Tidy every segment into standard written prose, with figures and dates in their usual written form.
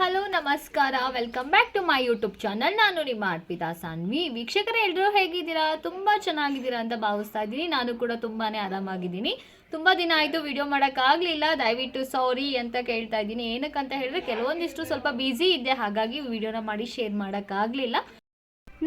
Hello ನಮಸ್ಕಾರ, welcome back to my YouTube channel. ನಾನು ನಿಮ್ಮ ಅರ್ಪಿತಾ ಸಾನ್ವಿ. ವೀಕ್ಷಕರೇ, ಎಲ್ಲರೂ ಹೇಗಿದ್ದೀರಾ? ತುಂಬ ಚೆನ್ನಾಗಿದ್ದೀರಾ ಅಂತ ಭಾವಿಸ್ತಾ ಇದ್ದೀನಿ. ನಾನು ಕೂಡ ತುಂಬಾ ಆರಾಮಾಗಿದ್ದೀನಿ. ತುಂಬ ದಿನ ಆಯಿತು ವಿಡಿಯೋ ಮಾಡೋಕ್ಕಾಗಲಿಲ್ಲ, ದಯವಿಟ್ಟು ಸಾರಿ ಅಂತ ಕೇಳ್ತಾ ಇದ್ದೀನಿ. ಏನಕ್ಕಂತ ಹೇಳಿದ್ರೆ ಕೆಲವೊಂದಿಷ್ಟು ಸ್ವಲ್ಪ ಬ್ಯುಸಿ ಇದ್ದೆ, ಹಾಗಾಗಿ ವಿಡಿಯೋನ ಮಾಡಿ ಶೇರ್ ಮಾಡೋಕ್ಕಾಗಲಿಲ್ಲ.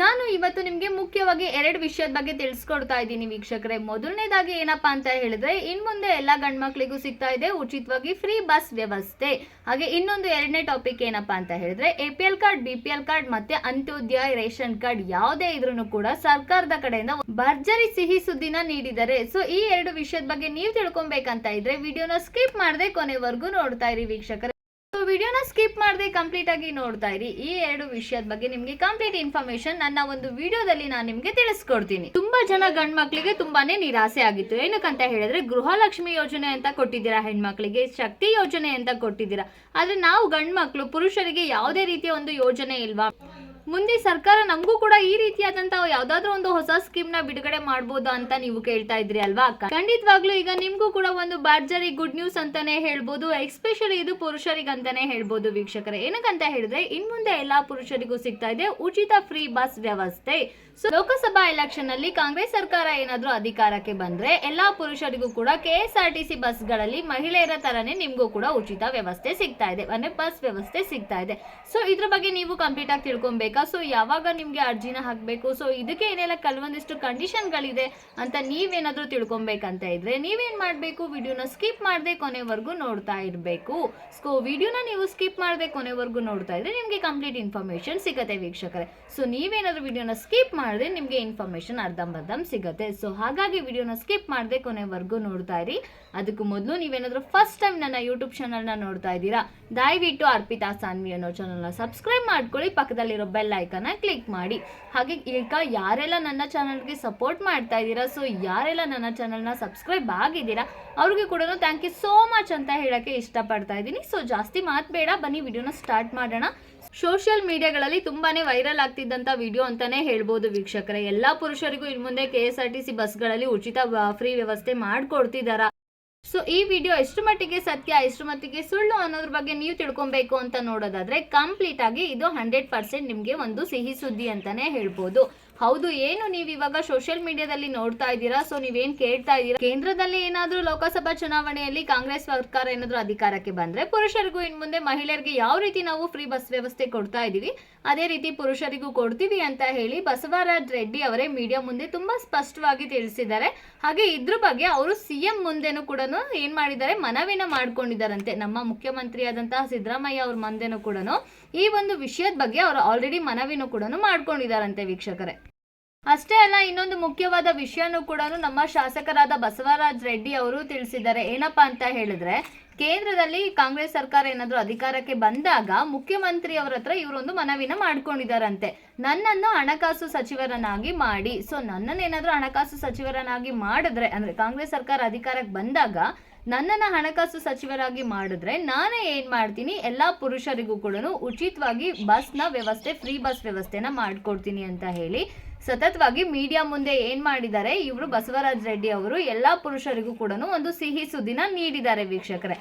ನಾನು ಇವತ್ತು ನಿಮಗೆ ಮುಖ್ಯವಾಗಿ ಎರಡು ವಿಷಯದ ಬಗ್ಗೆ ತಿಳಿಸ್ಕೊಡ್ತಾ ಇದ್ದೀನಿ ವೀಕ್ಷಕರೇ. ಮೊದಲನೇದಾಗಿ ಏನಪ್ಪಾ ಅಂತ ಹೇಳಿದ್ರೆ, ಇನ್ ಮುಂದೆ ಎಲ್ಲ ಗಂಡು ಮಕ್ಕಳಿಗೂ ಸಿಗ್ತಾ ಇದೆ ಉಚಿತವಾಗಿ ಫ್ರೀ ಬಸ್ ವ್ಯವಸ್ಥೆ. ಹಾಗೆ ಇನ್ನೊಂದು ಎರಡನೇ ಟಾಪಿಕ್ ಏನಪ್ಪಾ ಅಂತ ಹೇಳಿದ್ರೆ, APL ಕಾರ್ಡ್, BPL ಕಾರ್ಡ್ ಮತ್ತೆ ಅಂತ್ಯೋದಯ ರೇಷನ್ ಕಾರ್ಡ್ ಯಾವುದೇ ಇದ್ರೂ ಕೂಡ ಸರ್ಕಾರದ ಕಡೆಯಿಂದ ಭರ್ಜರಿ ಸಿಹಿ ಸುದ್ದಿನ ನೀಡಿದ್ದಾರೆ. ಸೊ ಈ ಎರಡು ವಿಷಯದ ಬಗ್ಗೆ ನೀವು ತಿಳ್ಕೊಬೇಕಂತ ಇದ್ರೆ ವಿಡಿಯೋನ ಸ್ಕಿಪ್ ಮಾಡದೆ ಕೊನೆವರೆಗೂ ನೋಡ್ತಾ ಇರಿ ವೀಕ್ಷಕರೇ. ವಿಡಿಯೋನ ಸ್ಕಿಪ್ ಮಾಡದೆ ಕಂಪ್ಲೀಟ್ ಆಗಿ ನೋಡ್ತಾ ಇರಿ. ಈ ಎರಡು ವಿಷಯದ ಬಗ್ಗೆ ನಿಮ್ಗೆ ಕಂಪ್ಲೀಟ್ ಇನ್ಫಾರ್ಮೇಶನ್ ನನ್ನ ಒಂದು ವಿಡಿಯೋದಲ್ಲಿ ನಾನು ನಿಮ್ಗೆ ತಿಳಿಸ್ಕೊಡ್ತೀನಿ. ತುಂಬಾ ಜನ ಗಂಡ್ ಮಕ್ಳಿಗೆ ತುಂಬಾನೇ ನಿರಾಸೆ ಆಗಿತ್ತು. ಏನಕ್ಕಂತ ಹೇಳಿದ್ರೆ, ಗೃಹಲಕ್ಷ್ಮಿ ಯೋಜನೆ ಅಂತ ಕೊಟ್ಟಿದ್ದೀರಾ ಹೆಣ್ಮಕ್ಳಿಗೆ, ಶಕ್ತಿ ಯೋಜನೆ ಅಂತ ಕೊಟ್ಟಿದ್ದೀರಾ. ಆದ್ರೆ ನಾವು ಗಂಡ್ ಮಕ್ಳು ಪುರುಷರಿಗೆ ಯಾವುದೇ ರೀತಿಯ ಒಂದು ಯೋಜನೆ ಇಲ್ವಾ? ಮುಂದೆ ಸರ್ಕಾರ ನಮಗೂ ಕೂಡ ಈ ರೀತಿಯಾದಂತಹ ಯಾವ್ದಾದ್ರು ಒಂದು ಹೊಸ ಸ್ಕೀಮ್ ನ ಬಿಡುಗಡೆ ಮಾಡಬಹುದು ಅಂತ ನೀವು ಕೇಳ್ತಾ ಇದ್ರಿ ಅಲ್ವಾ? ಖಂಡಿತವಾಗ್ಲೂ ಈಗ ನಿಮ್ಗೂ ಕೂಡ ಒಂದು ಭರ್ಜರಿ ಗುಡ್ ನ್ಯೂಸ್ ಅಂತಾನೆ ಹೇಳ್ಬೋದು. ಎಸ್ಪೆಷಲಿ ಇದು ಪುರುಷರಿಗಂತಾನೆ ಹೇಳ್ಬೋದು ವೀಕ್ಷಕರೇ. ಏನಕ್ಕಂತ ಹೇಳಿದ್ರೆ, ಇನ್ ಮುಂದೆ ಎಲ್ಲಾ ಪುರುಷರಿಗೂ ಸಿಗ್ತಾ ಇದೆ ಉಚಿತ ಫ್ರೀ ಬಸ್ ವ್ಯವಸ್ಥೆ. ಸೊ ಲೋಕಸಭಾ ಎಲೆಕ್ಷನ್ ಅಲ್ಲಿ ಕಾಂಗ್ರೆಸ್ ಸರ್ಕಾರ ಏನಾದ್ರೂ ಅಧಿಕಾರಕ್ಕೆ ಬಂದ್ರೆ ಎಲ್ಲಾ ಪುರುಷರಿಗೂ ಕೂಡ KSRTC ಬಸ್ ಗಳಲ್ಲಿ ಮಹಿಳೆಯರ ತರನೇ ನಿಮ್ಗೂ ಕೂಡ ಉಚಿತ ವ್ಯವಸ್ಥೆ ಸಿಗ್ತಾ ಇದೆ, ಅಂದ್ರೆ ಬಸ್ ವ್ಯವಸ್ಥೆ ಸಿಗ್ತಾ ಇದೆ. ಸೊ ಇದ್ರ ಬಗ್ಗೆ ನೀವು ಕಂಪ್ಲೀಟ್ ಆಗಿ ತಿಳ್ಕೊಬೇಕಾ? ಸೊ ಯಾವಾಗ ನಿಮ್ಗೆ ಅರ್ಜಿನ ಹಾಕ್ಬೇಕು, ಸೊ ಇದಕ್ಕೆ ಏನೆಲ್ಲ ಕೆಲವೊಂದಿಷ್ಟು ಕಂಡೀಷನ್ ಗಳಿದೆ ಅಂತ ನೀವೇನಾದ್ರೂ ತಿಳ್ಕೊಬೇಕಂತ ಇದ್ರೆ ನೀವೇನ್ ಮಾಡ್ಬೇಕು, ವಿಡಿಯೋನ ಸ್ಕಿಪ್ ಮಾಡದೆ ಕೊನೆವರೆಗೂ ನೋಡ್ತಾ ಇರ್ಬೇಕು. ಸೊ ವಿಡಿಯೋನ ನೀವು ಸ್ಕಿಪ್ ಮಾಡದೆ ಕೊನೆವರೆಗೂ ನೋಡ್ತಾ ಇದ್ರೆ ನಿಮ್ಗೆ ಕಂಪ್ಲೀಟ್ ಇನ್ಫಾರ್ಮೇಶನ್ ಸಿಗತ್ತೆ ವೀಕ್ಷಕರೇ. ಸೊ ನೀವೇನಾದ್ರೂ ವಿಡಿಯೋನ ಸ್ಕಿಪ್ ಮಾಡಿದ್ರೆ ನಿಮ್ಗೆ ಇನ್ಫಾರ್ಮೇಶನ್ ಅರ್ಧಂಬರ್ಧಂ ಸಿಗುತ್ತೆ. ಸೊ ಹಾಗಾಗಿ ವಿಡಿಯೋನ ಸ್ಕಿಪ್ ಮಾಡದೆ ಕೊನೆವರೆಗೂ ನೋಡ್ತಾ ಇರಿ. ಅದಕ್ಕೂ ಮೊದಲು ನೀವೇನಾದ್ರೂ ಫಸ್ಟ್ ಟೈಮ್ ನನ್ನ ಯೂಟ್ಯೂಬ್ ಚಾನಲ್ ನ ನೋಡ್ತಾ ಇದ್ದೀರಾ, ದಯವಿಟ್ಟು ಅರ್ಪಿತಾ ಸಾನ್ವಿ ಅನ್ನೋ ಚಾನಲ್ ನ ಸಬ್ಸ್ಕ್ರೈಬ್ ಮಾಡ್ಕೊಳ್ಳಿ, ಪಕ್ಕದಲ್ಲಿರೋ ಬೆಲ್ ಐಕಾನ್ ಕ್ಲಿಕ್ ಮಾಡಿ. ಹಾಗೆ ಈಗ ಯಾರೆಲ್ಲ ನನ್ನ ಚಾನಲ್ಗೆ ಸಪೋರ್ಟ್ ಮಾಡ್ತಾ ಇದ್ದೀರಾ, ಸೊ ಯಾರೆಲ್ಲ ನನ್ನ ಚಾನಲ್ ನ ಸಬ್ಸ್ಕ್ರೈಬ್ ಆಗಿದ್ದೀರಾ ಅವ್ರಿಗೆ ಕೂಡ ಥ್ಯಾಂಕ್ ಯು ಸೋ ಮಚ್ ಅಂತ ಹೇಳಕ್ಕೆ ಇಷ್ಟಪಡ್ತಾ ಇದ್ದೀನಿ. ಸೊ ಜಾಸ್ತಿ ಮಾತು ಬೇಡ, ಬನ್ನಿ ವಿಡಿಯೋನ ಸ್ಟಾರ್ಟ್ ಮಾಡೋಣ. ಸೋಷಿಯಲ್ ಮೀಡಿಯಾಗಳಲ್ಲಿ ತುಂಬಾನೇ ವೈರಲ್ ಆಗ್ತಿದ್ದಂತ ವಿಡಿಯೋ ಅಂತಾನೆ ಹೇಳ್ಬೋದು ವೀಕ್ಷಕರೇ. ಎಲ್ಲಾ ಪುರುಷರಿಗೂ ಇನ್ ಮುಂದೆ KSRTC ಬಸ್ಗಳಲ್ಲಿ ಉಚಿತ ಫ್ರೀ ವ್ಯವಸ್ಥೆ ಮಾಡ್ಕೊಡ್ತಿದಾರ. ಸೊ ಈ ವಿಡಿಯೋ ಎಷ್ಟು ಮಟ್ಟಿಗೆ ಸತ್ಯ, ಎಷ್ಟು ಮಟ್ಟಿಗೆ ಸುಳ್ಳು ಅನ್ನೋದ್ರ ಬಗ್ಗೆ ನೀವು ತಿಳ್ಕೊಬೇಕು ಅಂತ ನೋಡೋದಾದ್ರೆ ಕಂಪ್ಲೀಟ್ ಆಗಿ ಇದು 100% ನಿಮ್ಗೆ ಒಂದು ಸಿಹಿ ಸುದ್ದಿ ಅಂತಾನೆ ಹೇಳ್ಬೋದು. ಹೌದು, ಏನು ನೀವು ಇವಾಗ ಸೋಷಿಯಲ್ ಮೀಡಿಯಾದಲ್ಲಿ ನೋಡ್ತಾ ಇದ್ದೀರಾ, ಸೊ ನೀವೇನ್ ಕೇಳ್ತಾ ಇದ್ದೀರಾ, ಕೇಂದ್ರದಲ್ಲಿ ಏನಾದ್ರೂ ಲೋಕಸಭಾ ಚುನಾವಣೆಯಲ್ಲಿ ಕಾಂಗ್ರೆಸ್ ಸರ್ಕಾರ ಏನಾದ್ರೂ ಅಧಿಕಾರಕ್ಕೆ ಬಂದ್ರೆ ಪುರುಷರಿಗೂ ಇನ್ ಮುಂದೆ ಮಹಿಳೆಯರಿಗೆ ಯಾವ ರೀತಿ ನಾವು ಫ್ರೀ ಬಸ್ ವ್ಯವಸ್ಥೆ ಕೊಡ್ತಾ ಇದೀವಿ ಅದೇ ರೀತಿ ಪುರುಷರಿಗೂ ಕೊಡ್ತೀವಿ ಅಂತ ಹೇಳಿ ಬಸವರಾಜ್ ರೆಡ್ಡಿ ಅವರೇ ಮೀಡಿಯಾ ಮುಂದೆ ತುಂಬಾ ಸ್ಪಷ್ಟವಾಗಿ ತಿಳಿಸಿದ್ದಾರೆ. ಹಾಗೆ ಇದ್ರ ಬಗ್ಗೆ ಅವರು CM ಮುಂದೆನೂ ಕೂಡ ಏನ್ ಮಾಡಿದ್ದಾರೆ, ಮನವಿನ ಮಾಡ್ಕೊಂಡಿದ್ದಾರಂತೆ. ನಮ್ಮ ಮುಖ್ಯಮಂತ್ರಿ ಆದಂತಹ ಸಿದ್ದರಾಮಯ್ಯ ಅವ್ರ ಮುಂದೆನೂ ಕೂಡ ಈ ಒಂದು ವಿಷಯದ ಬಗ್ಗೆ ಅವರು ಆಲ್ರೆಡಿ ಮನವಿನೂ ಕೂಡ ಮಾಡ್ಕೊಂಡಿದ್ದಾರಂತೆ ವೀಕ್ಷಕರೇ. ಅಷ್ಟೇ ಅಲ್ಲ, ಇನ್ನೊಂದು ಮುಖ್ಯವಾದ ವಿಷಯನೂ ಕೂಡ ನಮ್ಮ ಶಾಸಕರಾದ ಬಸವರಾಜ್ ರೆಡ್ಡಿ ಅವರು ತಿಳಿಸಿದ್ದಾರೆ. ಏನಪ್ಪಾ ಅಂತ ಹೇಳಿದ್ರೆ, ಕೇಂದ್ರದಲ್ಲಿ ಕಾಂಗ್ರೆಸ್ ಸರ್ಕಾರ ಏನಾದ್ರೂ ಅಧಿಕಾರಕ್ಕೆ ಬಂದಾಗ ಮುಖ್ಯಮಂತ್ರಿ ಅವರ ಹತ್ರ ಇವರೊಂದು ಮನವಿನ ಮಾಡ್ಕೊಂಡಿದ್ದಾರಂತೆ, ನನ್ನನ್ನು ಹಣಕಾಸು ಸಚಿವರನ್ನಾಗಿ ಮಾಡಿ. ಸೊ ನನ್ನನ್ನು ಏನಾದ್ರೂ ಹಣಕಾಸು ಸಚಿವರನ್ನಾಗಿ ಮಾಡಿದ್ರೆ, ಅಂದ್ರೆ ಕಾಂಗ್ರೆಸ್ ಸರ್ಕಾರ ಅಧಿಕಾರಕ್ಕೆ ಬಂದಾಗ ನನ್ನನ್ನು ಹಣಕಾಸು ಸಚಿವರಾಗಿ ಮಾಡಿದ್ರೆ ನಾನೇ ಏನ್ ಮಾಡ್ತೀನಿ, ಎಲ್ಲಾ ಪುರುಷರಿಗೂ ಕೂಡ ಉಚಿತವಾಗಿ ಬಸ್ನ ವ್ಯವಸ್ಥೆ, ಫ್ರೀ ಬಸ್ ವ್ಯವಸ್ಥೆನ ಮಾಡ್ಕೊಡ್ತೀನಿ ಅಂತ ಹೇಳಿ ಸತತವಾಗಿ ಮೀಡಿಯಾ ಮುಂದೆ ಏನ್ ಮಾಡಿದ್ದಾರೆ ಇವರು ಬಸವರಾಜ್ ರೆಡ್ಡಿ ಅವರು ಎಲ್ಲಾ ಪುರುಷರಿಗೂ ಕೂಡ ಒಂದು ಸಿಹಿ ಸುದ್ದಿನ ನೀಡಿದ್ದಾರೆ ವೀಕ್ಷಕರೇ.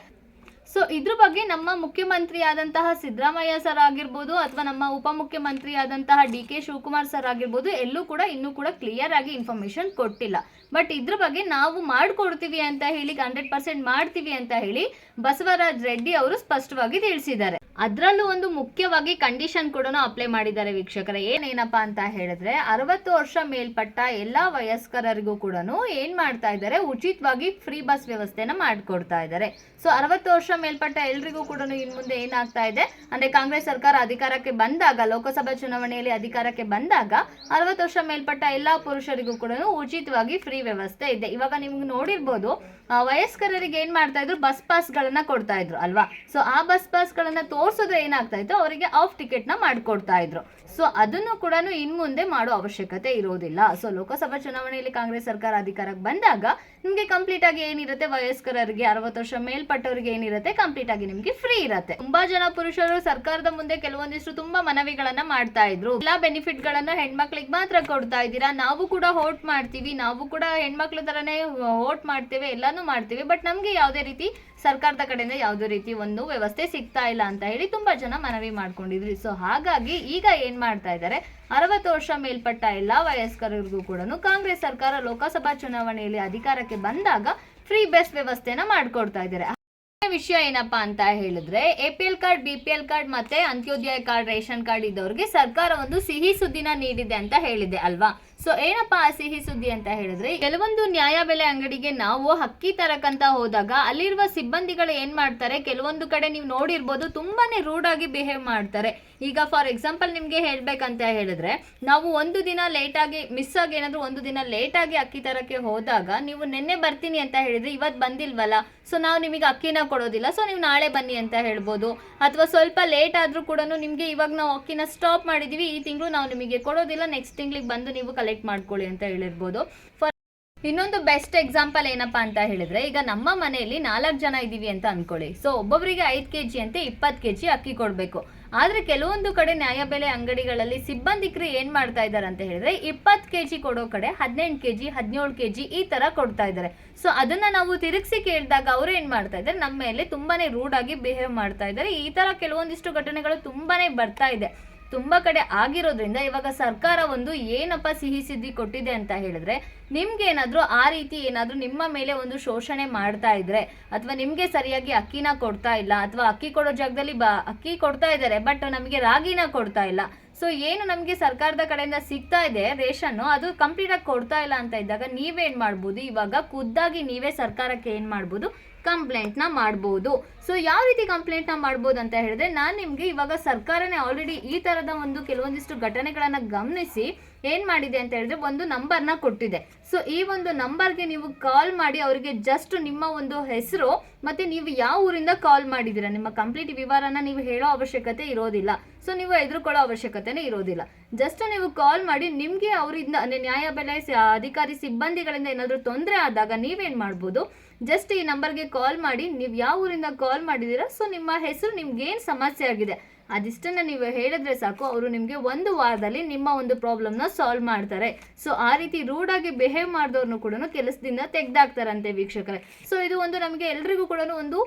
ಸೊ ಇದ್ರ ಬಗ್ಗೆ ನಮ್ಮ ಮುಖ್ಯಮಂತ್ರಿ ಆದಂತಹ ಸಿದ್ದರಾಮಯ್ಯ ಸರ್ ಆಗಿರ್ಬೋದು ಅಥವಾ ನಮ್ಮ ಉಪಮುಖ್ಯಮಂತ್ರಿ ಆದಂತಹ DK ಶಿವಕುಮಾರ್ ಸರ್ ಆಗಿರ್ಬೋದು, ಎಲ್ಲೂ ಕೂಡ ಇನ್ನೂ ಕೂಡ ಕ್ಲಿಯರ್ ಆಗಿ ಇನ್ಫಾರ್ಮೇಶನ್ ಕೊಟ್ಟಿಲ್ಲ. ಬಟ್ ಇದ್ರ ಬಗ್ಗೆ ನಾವು ಮಾಡ್ಕೊಡ್ತೀವಿ ಅಂತ ಹೇಳಿ, 100% ಮಾಡ್ತೀವಿ ಅಂತ ಹೇಳಿ ಬಸವರಾಜ್ ರೆಡ್ಡಿ ಅವರು ಸ್ಪಷ್ಟವಾಗಿ ತಿಳಿಸಿದ್ದಾರೆ. ಅದರಲ್ಲೂ ಒಂದು ಮುಖ್ಯವಾಗಿ ಕಂಡೀಷನ್ ಕೂಡ ಅಪ್ಲೈ ಮಾಡಿದ್ದಾರೆ ವೀಕ್ಷಕರೇ. ಏನೇನಪ್ಪಾ ಅಂತ ಹೇಳಿದ್ರೆ, 60 ವರ್ಷ ಮೇಲ್ಪಟ್ಟ ಎಲ್ಲಾ ವಯಸ್ಕರಿಗೂ ಕೂಡ ಏನ್ ಮಾಡ್ತಾ ಇದ್ದಾರೆ, ಉಚಿತವಾಗಿ ಫ್ರೀ ಬಸ್ ವ್ಯವಸ್ಥೆನ ಮಾಡ್ಕೊಡ್ತಾ ಇದ್ದಾರೆ. ಸೊ 60 ವರ್ಷ ಮೇಲ್ಪಟ್ಟ ಎಲ್ರಿಗೂ ಕೂಡ ಇನ್ ಮುಂದೆ ಏನಾಗ್ತಾ ಇದೆ ಅಂದ್ರೆ, ಕಾಂಗ್ರೆಸ್ ಸರ್ಕಾರ ಅಧಿಕಾರಕ್ಕೆ ಬಂದಾಗ, ಲೋಕಸಭಾ ಚುನಾವಣೆಯಲ್ಲಿ ಅಧಿಕಾರಕ್ಕೆ ಬಂದಾಗ 60 ವರ್ಷ ಮೇಲ್ಪಟ್ಟ ಎಲ್ಲಾ ಪುರುಷರಿಗೂ ಕೂಡ ಉಚಿತವಾಗಿ ಫ್ರೀ ವ್ಯವಸ್ಥೆ ಇದೆ. ಇವಾಗ ನಿಮ್ಗೆ ನೋಡಿರ್ಬೋದು, ವಯಸ್ಕರಿಗೆ ಏನ್ ಮಾಡ್ತಾ ಇದ್ರು, ಬಸ್ ಪಾಸ್ ಗಳನ್ನ ಕೊಡ್ತಾ ಇದ್ರು ಅಲ್ವಾ? ಸೊ ಆ ಬಸ್ ಪಾಸ್ ಗಳನ್ನ ತೋರ್ಸಿದ್ರೆ ಏನಾಗ್ತಾ ಇತ್ತು, ಅವರಿಗೆ ಆಫ್ ಟಿಕೆಟ್ ನ ಮಾಡ್ಕೊಡ್ತಾ ಇದ್ರು. ಸೊ ಅದನ್ನು ಕೂಡ ಇನ್ ಮುಂದೆ ಮಾಡೋ ಅವಶ್ಯಕತೆ ಇರೋದಿಲ್ಲ. ಸೊ ಲೋಕಸಭಾ ಚುನಾವಣೆಯಲ್ಲಿ ಕಾಂಗ್ರೆಸ್ ಸರ್ಕಾರ ಅಧಿಕಾರಕ್ಕೆ ಬಂದಾಗ ನಿಮಗೆ ಕಂಪ್ಲೀಟ್ ಆಗಿ ಏನಿರುತ್ತೆ ವಯಸ್ಕರಿಗೆ 60 ವರ್ಷ ಮೇಲ್ಪಟ್ಟವರಿಗೆ ಏನಿರುತ್ತೆ ಕಂಪ್ಲೀಟ್ ಆಗಿ ನಿಮಗೆ ಫ್ರೀ ಇರುತ್ತೆ. ತುಂಬಾ ಜನ ಪುರುಷರು ಸರ್ಕಾರದ ಮುಂದೆ ಕೆಲವೊಂದಿಷ್ಟು ತುಂಬಾ ಮನವಿಗಳನ್ನ ಮಾಡ್ತಾ ಇದ್ರು. ಎಲ್ಲಾ ಬೆನಿಫಿಟ್ ಗಳನ್ನ ಹೆಣ್ಮಕ್ಳಿಗೆ ಮಾತ್ರ ಕೊಡ್ತಾ ಇದ್ದೀರಾ, ನಾವು ಕೂಡ ವೋಟ್ ಮಾಡ್ತೀವಿ, ನಾವು ಕೂಡ ಹೆಣ್ಮಕ್ಳ ತರನೇ ವೋಟ್ ಮಾಡ್ತೇವೆ, ಎಲ್ಲಾನು ಮಾಡ್ತೀವಿ, ಬಟ್ ನಮ್ಗೆ ಯಾವುದೇ ರೀತಿ ಸರ್ಕಾರದ ಕಡೆಯಿಂದ ಯಾವುದೇ ರೀತಿ ಒಂದು ವ್ಯವಸ್ಥೆ ಸಿಗ್ತಾ ಇಲ್ಲ ಅಂತ ಹೇಳಿ ತುಂಬಾ ಜನ ಮನವಿ ಮಾಡ್ಕೊಂಡಿದ್ರಿ. ಸೊ ಹಾಗಾಗಿ ಈಗ ಏನ್ ಮಾಡ್ತಾ ಇದ್ದಾರೆ, 60 ವರ್ಷ ಮೇಲ್ಪಟ್ಟ ಎಲ್ಲಾ ವಯಸ್ಕರಿಗೂ ಕೂಡ ಕಾಂಗ್ರೆಸ್ ಸರ್ಕಾರ ಲೋಕಸಭಾ ಚುನಾವಣೆಯಲ್ಲಿ ಅಧಿಕಾರಕ್ಕೆ ಬಂದಾಗ ಫ್ರೀ ಬೆಸ್ಟ್ ವ್ಯವಸ್ಥೆನ ಮಾಡ್ಕೊಡ್ತಾ ಇದ್ದಾರೆ. ವಿಷಯ ಏನಪ್ಪಾ ಅಂತ ಹೇಳಿದ್ರೆ, APL ಕಾರ್ಡ್, BPL ಕಾರ್ಡ್ ಮತ್ತೆ ಅಂತ್ಯೋದಯ ಕಾರ್ಡ್, ರೇಷನ್ ಕಾರ್ಡ್ ಇದ್ದವ್ರಿಗೆ ಸರ್ಕಾರ ಒಂದು ಸಿಹಿ ಸುದ್ದಿನ ನೀಡಿದೆ ಅಂತ ಹೇಳಿದೆ ಅಲ್ವಾ. ಸೊ ಏನಪ್ಪಾ ಆ ಸಿಹಿ ಸುದ್ದಿ ಅಂತ ಹೇಳಿದ್ರೆ, ಕೆಲವೊಂದು ನ್ಯಾಯಬೆಲೆ ಅಂಗಡಿಗೆ ನಾವು ಅಕ್ಕಿ ತರಕಂತ ಹೋದಾಗ ಅಲ್ಲಿರುವ ಸಿಬ್ಬಂದಿಗಳು ಏನ್ ಮಾಡ್ತಾರೆ, ಕೆಲವೊಂದು ಕಡೆ ನೀವು ನೋಡಿರ್ಬೋದು ತುಂಬಾನೇ ರೂಡ್ ಆಗಿ ಬಿಹೇವ್ ಮಾಡ್ತಾರೆ. ಈಗ ಫಾರ್ ಎಕ್ಸಾಂಪಲ್ ನಿಮ್ಗೆ ಹೇಳ್ಬೇಕಂತ ಹೇಳಿದ್ರೆ, ನಾವು ಒಂದು ದಿನ ಲೇಟ್ ಆಗಿ ಮಿಸ್ ಆಗಿ ಏನಾದ್ರು ಒಂದು ದಿನ ಲೇಟ್ ಆಗಿ ಅಕ್ಕಿ ತರಕ್ಕೆ ಹೋದಾಗ ನೀವು ನಿನ್ನೆ ಬರ್ತೀನಿ ಅಂತ ಹೇಳಿದ್ರೆ ಇವತ್ತು ಬಂದಿಲ್ವಲ್ಲ, ಸೊ ನಾವು ನಿಮಗೆ ಅಕ್ಕಿನ ಕೊಡೋದಿಲ್ಲ, ಸೊ ನೀವು ನಾಳೆ ಬನ್ನಿ ಅಂತ ಹೇಳ್ಬೋದು. ಅಥವಾ ಸ್ವಲ್ಪ ಲೇಟ್ ಆದ್ರೂ ಕೂಡ ನಿಮ್ಗೆ ಇವಾಗ ನಾವು ಅಕ್ಕಿನ ಸ್ಟಾಪ್ ಮಾಡಿದೀವಿ, ಈ ತಿಂಗಳು ನಾವು ನಿಮಗೆ ಕೊಡೋದಿಲ್ಲ, ನೆಕ್ಸ್ಟ್ ತಿಂಗಳಿಗೆ ಬಂದು ನೀವು ಕಲೆಕ್ಟ್ ಮಾಡ್ಕೊಳ್ಳಿ ಅಂತ ಹೇಳಿರ್ಬೋದು. ಇನ್ನೊಂದು ಬೆಸ್ಟ್ ಎಕ್ಸಾಂಪಲ್ ಏನಪ್ಪಾ ಅಂತ ಹೇಳಿದ್ರೆ, ಈಗ ನಮ್ಮ ಮನೆಯಲ್ಲಿ 4 ಜನ ಇದೀವಿ ಅಂತ ಅನ್ಕೊಳ್ಳಿ. ಸೊ ಒಬ್ಬೊಬ್ಬರಿಗೆ 5 kg ಅಂತೆ 20 kg ಅಕ್ಕಿ ಕೊಡ್ಬೇಕು. ಆದ್ರೆ ಕೆಲವೊಂದು ಕಡೆ ನ್ಯಾಯಬೆಲೆ ಅಂಗಡಿಗಳಲ್ಲಿ ಸಿಬ್ಬಂದಿಕರು ಏನ್ ಮಾಡ್ತಾ ಇದಾರೆ ಅಂತ ಹೇಳಿದ್ರೆ, 20 kg ಕೊಡೋ ಕಡೆ 18 kg 17 kg ಈ ತರ ಕೊಡ್ತಾ ಇದ್ದಾರೆ. ಸೊ ಅದನ್ನ ನಾವು ತಿರುಗಿಸಿ ಕೇಳಿದಾಗ ಅವ್ರು ಏನ್ ಮಾಡ್ತಾ ಇದ್ದಾರೆ, ನಮ್ಮ ಮೇಲೆ ತುಂಬಾನೇ ರೂಡ್ ಆಗಿ ಬಿಹೇವ್ ಮಾಡ್ತಾ ಇದ್ದಾರೆ. ಈ ತರ ಕೆಲವೊಂದಿಷ್ಟು ಘಟನೆಗಳು ತುಂಬಾನೇ ಬರ್ತಾ ಇದೆ, ತುಂಬಾ ಕಡೆ ಆಗಿರೋದ್ರಿಂದ ಇವಾಗ ಸರ್ಕಾರ ಒಂದು ಏನಪ್ಪ ಸಿಹಿ ಸುದ್ದಿ ಕೊಟ್ಟಿದೆ ಅಂತ ಹೇಳಿದ್ರೆ, ನಿಮ್ಗೆ ಏನಾದ್ರು ಆ ರೀತಿ ಏನಾದ್ರು ನಿಮ್ಮ ಮೇಲೆ ಒಂದು ಶೋಷಣೆ ಮಾಡ್ತಾ ಇದ್ರೆ, ಅಥವಾ ನಿಮ್ಗೆ ಸರಿಯಾಗಿ ಅಕ್ಕಿನ ಕೊಡ್ತಾ ಇಲ್ಲ, ಅಥವಾ ಅಕ್ಕಿ ಕೊಡೋ ಜಾಗದಲ್ಲಿ ಅಕ್ಕಿ ಕೊಡ್ತಾ ಇದ್ದಾರೆ ಬಟ್ ನಮಗೆ ರಾಗಿನ ಕೊಡ್ತಾ ಇಲ್ಲ, ಸೊ ಏನು ನಮಗೆ ಸರ್ಕಾರದ ಕಡೆಯಿಂದ ಸಿಗ್ತಾ ಇದೆ ರೇಷನ್ನು ಅದು ಕಂಪ್ಲೀಟ್ ಆಗಿ ಕೊಡ್ತಾ ಇಲ್ಲ ಅಂತ ಇದ್ದಾಗ ನೀವೇನ್ ಮಾಡ್ಬೋದು, ಇವಾಗ ಖುದ್ದಾಗಿ ನೀವೇ ಸರ್ಕಾರಕ್ಕೆ ಏನ್ ಮಾಡ್ಬೋದು, ಕಂಪ್ಲೇಂಟ್ ನ ಮಾಡಬಹುದು. ಸೊ ಯಾವ ರೀತಿ ಕಂಪ್ಲೇಂಟ್ ನ ಮಾಡಬಹುದು ಅಂತ ಹೇಳಿದ್ರೆ, ನಾನು ನಿಮ್ಗೆ ಇವಾಗ ಸರ್ಕಾರನೇ ಆಲ್ರೆಡಿ ಈ ತರದ ಒಂದು ಕೆಲವೊಂದಿಷ್ಟು ಘಟನೆಗಳನ್ನ ಗಮನಿಸಿ ಏನ್ ಮಾಡಿದೆ ಅಂತ ಹೇಳಿದ್ರೆ ಒಂದು ನಂಬರ್ನ ಕೊಟ್ಟಿದೆ. ಸೊ ಈ ಒಂದು ನಂಬರ್ಗೆ ನೀವು ಕಾಲ್ ಮಾಡಿ ಅವರಿಗೆ ಜಸ್ಟ್ ನಿಮ್ಮ ಒಂದು ಹೆಸರು ಮತ್ತೆ ನೀವು ಯಾವ ಊರಿಂದ ಕಾಲ್ ಮಾಡಿದ್ದೀರಾ, ನಿಮ್ಮ ಕಂಪ್ಲೀಟ್ ವಿವರನ ನೀವು ಹೇಳೋ ಅವಶ್ಯಕತೆ ಇರೋದಿಲ್ಲ. ಸೊ ನೀವು ಎದುರುಕೊಳ್ಳೋ ಅವಶ್ಯಕತೆನೇ ಇರೋದಿಲ್ಲ. ಜಸ್ಟ್ ನೀವು ಕಾಲ್ ಮಾಡಿ ನಿಮ್ಗೆ ಅವರಿಂದ ನ್ಯಾಯಬೆಲೆ ಅಧಿಕಾರಿ ಸಿಬ್ಬಂದಿಗಳಿಂದ ಏನಾದರೂ ತೊಂದರೆ ಆದಾಗ ನೀವೇನ್ ಮಾಡ್ಬೋದು, ಜಸ್ಟ್ ಈ ನಂಬರ್ಗೆ ಕಾಲ್ ಮಾಡಿ ನೀವು ಯಾವ ಊರಿಂದ ಕಾಲ್ ಮಾಡಿದ್ದೀರಾ, ಸೊ ನಿಮ್ಮ ಹೆಸರು, ನಿಮ್ಗೆ ಏನು ಸಮಸ್ಯೆ ಆಗಿದೆ ಅದಿಷ್ಟನ್ನ ನೀವು ಹೇಳಿದ್ರೆ ಸಾಕು, ಅವರು ನಿಮಗೆ 1 ವಾರದಲ್ಲಿ ನಿಮ್ಮ ಒಂದು ಪ್ರಾಬ್ಲಮ್ನ ಸಾಲ್ವ್ ಮಾಡ್ತಾರೆ. ಸೊ ಆ ರೀತಿ ರೂಡ್ ಆಗಿ ಬಿಹೇವ್ ಮಾಡಿದವ್ರನ್ನು ಕೂಡ ಕೆಲಸದಿಂದ ತೆಗ್ದಾಕ್ತಾರಂತೆ ವೀಕ್ಷಕರೇ. ಸೊ ಇದು ಒಂದು ನಮಗೆ ಎಲ್ರಿಗೂ ಕೂಡ ಒಂದು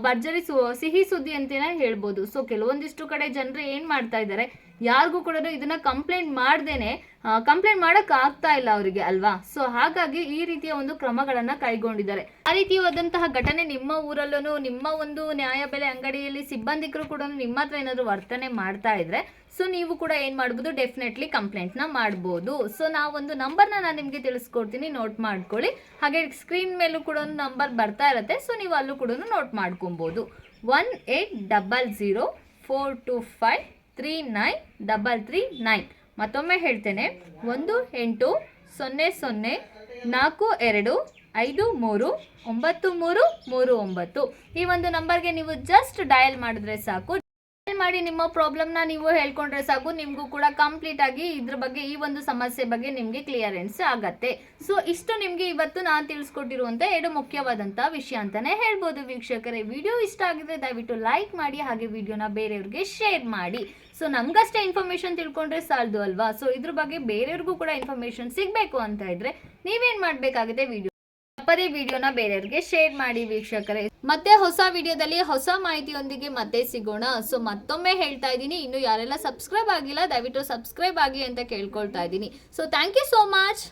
ಭರ್ಜರಿ ಸಿಹಿ ಸುದ್ದಿ ಅಂತಾನೆ ಹೇಳ್ಬೋದು. ಸೊ ಕೆಲವೊಂದಿಷ್ಟು ಕಡೆ ಜನರು ಏನ್ ಮಾಡ್ತಾ ಇದ್ದಾರೆ, ಯಾರಿಗೂ ಕೂಡ ಇದನ್ನ ಕಂಪ್ಲೇಂಟ್ ಮಾಡ್ದೇನೆ ಕಂಪ್ಲೇಂಟ್ ಮಾಡಕ್ ಆಗ್ತಾ ಇಲ್ಲ ಅವರಿಗೆ ಅಲ್ವಾ. ಸೊ ಹಾಗಾಗಿ ಈ ರೀತಿಯ ಒಂದು ಕ್ರಮಗಳನ್ನ ಕೈಗೊಂಡಿದ್ದಾರೆ. ಆ ರೀತಿಯಾದಂತಹ ಘಟನೆ ನಿಮ್ಮ ಊರಲ್ಲೂ, ನಿಮ್ಮ ಒಂದು ನ್ಯಾಯಬೆಲೆ ಅಂಗಡಿಯಲ್ಲಿ ಸಿಬ್ಬಂದಿಕರು ಕೂಡ ನಿಮ್ಮ ಹತ್ರ ಏನಾದ್ರು ವರ್ತನೆ ಮಾಡ್ತಾ ಇದ್ರೆ, ಸೊ ನೀವು ಕೂಡ ಏನ್ ಮಾಡ್ಬೋದು, ಡೆಫಿನೆಟ್ಲಿ ಕಂಪ್ಲೇಂಟ್ ನ ಮಾಡ್ಬೋದು. ಸೊ ನಾವೊಂದು ನಂಬರ್ನ ನಾನು ನಿಮ್ಗೆ ತಿಳಿಸ್ಕೊಡ್ತೀನಿ, ನೋಟ್ ಮಾಡ್ಕೊಳ್ಳಿ. ಹಾಗೆ ಸ್ಕ್ರೀನ್ ಮೇಲೂ ಕೂಡ ಒಂದು ನಂಬರ್ ಬರ್ತಾ ಇರುತ್ತೆ, ಸೊ ನೀವು ಅಲ್ಲೂ ಕೂಡ ನೋಟ್ ಮಾಡ್ಕೊಬಹುದು. 180042539339. ಮತ್ತೊಮ್ಮೆ ಹೇಳ್ತೇನೆ, 180042539339. ಈ ಒಂದು ನಂಬರ್ಗೆ ನೀವು ಜಸ್ಟ್ ಡಯಲ್ ಮಾಡಿದ್ರೆ ಸಾಕು. ಮಾಡಿ ನಿಮ್ಮ ಪ್ರಾಬ್ಲಮ್ನ ನೀವು ಹೇಳ್ಕೊಂಡ್ರೆ ಸಾಕು, ನಿಮಗೂ ಕೂಡ ಕಂಪ್ಲೀಟ್ ಆಗಿ ಇದ್ರ ಬಗ್ಗೆ, ಈ ಒಂದು ಸಮಸ್ಯೆ ಬಗ್ಗೆ ನಿಮಗೆ ಕ್ಲಿಯರೆನ್ಸ್ ಆಗತ್ತೆ. ಸೊ ಇಷ್ಟು ನಿಮಗೆ ಇವತ್ತು ನಾನು ತಿಳಿಸ್ಕೊಟ್ಟಿರುವಂತ 2 ಮುಖ್ಯವಾದಂತಹ ವಿಷಯ ಅಂತಾನೆ ಹೇಳ್ಬೋದು ವೀಕ್ಷಕರೇ. ವಿಡಿಯೋ ಇಷ್ಟ ಆಗಿದ್ರೆ ದಯವಿಟ್ಟು ಲೈಕ್ ಮಾಡಿ, ಹಾಗೆ ವಿಡಿಯೋನ ಬೇರೆಯವ್ರಿಗೆ ಶೇರ್ ಮಾಡಿ. ಸೊ ನಮ್ಗಷ್ಟೇ ಇನ್ಫಾರ್ಮೇಶನ್ ತಿಳ್ಕೊಂಡ್ರೆ ಸಾಲದು ಅಲ್ವಾ. ಸೊ ಇದ್ರ ಬಗ್ಗೆ ಬೇರೆಯವ್ರಿಗೂ ಕೂಡ ಇನ್ಫಾರ್ಮೇಶನ್ ಸಿಗಬೇಕು ಅಂತ ಇದ್ರೆ ನೀವೇನ್ ಮಾಡ್ಬೇಕಾಗಿದೆ, ವಿಡಿಯೋನ ಬೇರೆಯವ್ರಿಗೆ ಶೇರ್ ಮಾಡಿ ವೀಕ್ಷಕರೇ. ಮತ್ತೆ ಹೊಸ ವಿಡಿಯೋದಲ್ಲಿ ಹೊಸ ಮಾಹಿತಿಯೊಂದಿಗೆ ಮತ್ತೆ ಸಿಗೋಣ. ಸೊ ಮತ್ತೊಮ್ಮೆ ಹೇಳ್ತಾ ಇದ್ದೀನಿ, ಇನ್ನು ಯಾರೆಲ್ಲ ಸಬ್ಸ್ಕ್ರೈಬ್ ಆಗಿಲ್ಲ ದಯವಿಟ್ಟು ಸಬ್ಸ್ಕ್ರೈಬ್ ಆಗಿ ಅಂತ ಕೇಳ್ಕೊಳ್ತಾ ಇದ್ದೀನಿ. So thank you so much.